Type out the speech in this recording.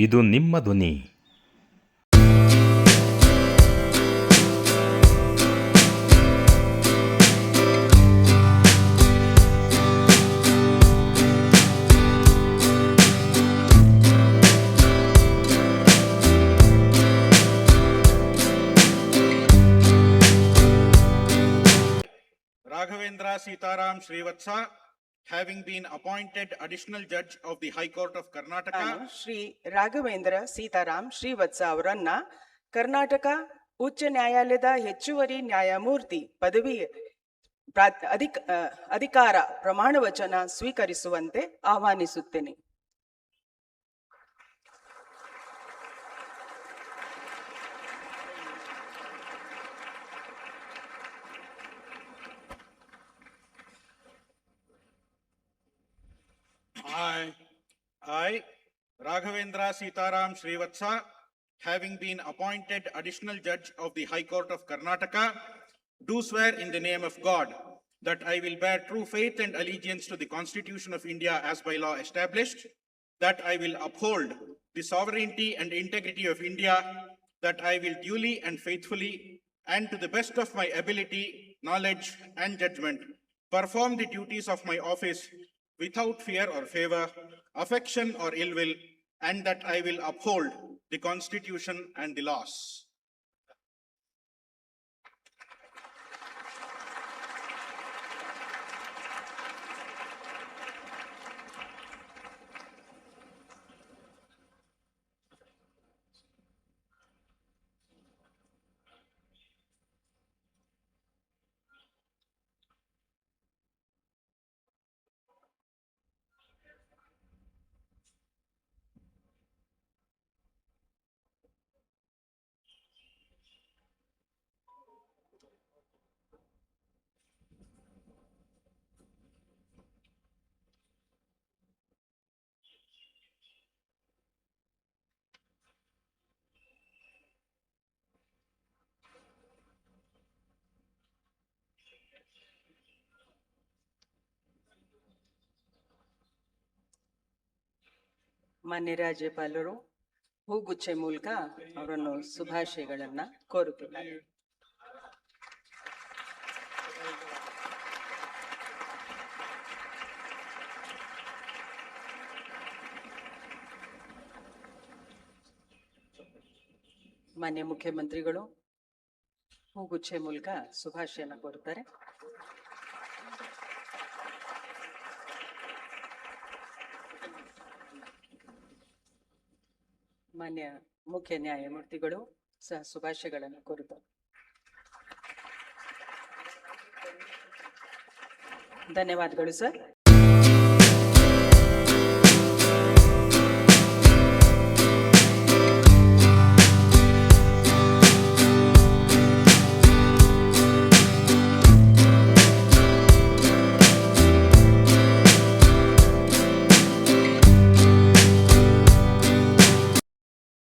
ಇದು ನಿಮ್ಮ ಧ್ವನಿ. Raghavendra Sitaram Srivatsa, having been appointed additional judge of the High Court of Karnataka, Shri Raghavendra Sitaram Srivatsa ಅವರನ್ನ ಕರ್ನಾಟಕ ಉಚ್ಚ ನ್ಯಾಯಾಲಯದ ಹೆಚ್ಚುವರಿ ನ್ಯಾಯಮೂರ್ತಿ ಪದವಿ ಅಧಿಕಾರ ಪ್ರಮಾಣ ವಚನ ಸ್ವೀಕರಿಸುವಂತೆ ಆಹ್ವಾನಿಸುತ್ತೇನೆ. I, Raghavendra Sitaram Srivatsa, having been appointed additional judge of the High Court of Karnataka, do swear in the name of God that I will bear true faith and allegiance to the Constitution of India as by law established, that I will uphold the sovereignty and integrity of India, that I will duly and faithfully and to the best of my ability, knowledge and judgment perform the duties of my office without fear or favor, affection or ill will, and that I will uphold the Constitution and the laws. ಮಾನ್ಯ ರಾಜ್ಯಪಾಲರು ಹೂಗುಚ್ಚೆ ಮೂಲಕ ಅವರನ್ನು ಶುಭಾಶಯಗಳನ್ನ ಕೋರುತ್ತಿದ್ದಾರೆ. ಮಾನ್ಯ ಮುಖ್ಯಮಂತ್ರಿಗಳು ಹೂಗುಚ್ಚೆ ಮೂಲಕ ಶುಭಾಶಯನ ಕೋರುತ್ತಾರೆ. ಮಾನ್ಯ ಮುಖ್ಯ ನ್ಯಾಯಮೂರ್ತಿಗಳು ಸಹ ಶುಭಾಶಯಗಳನ್ನು ಕೋರುತ್ತಾರೆ. ಧನ್ಯವಾದಗಳು ಸರ್.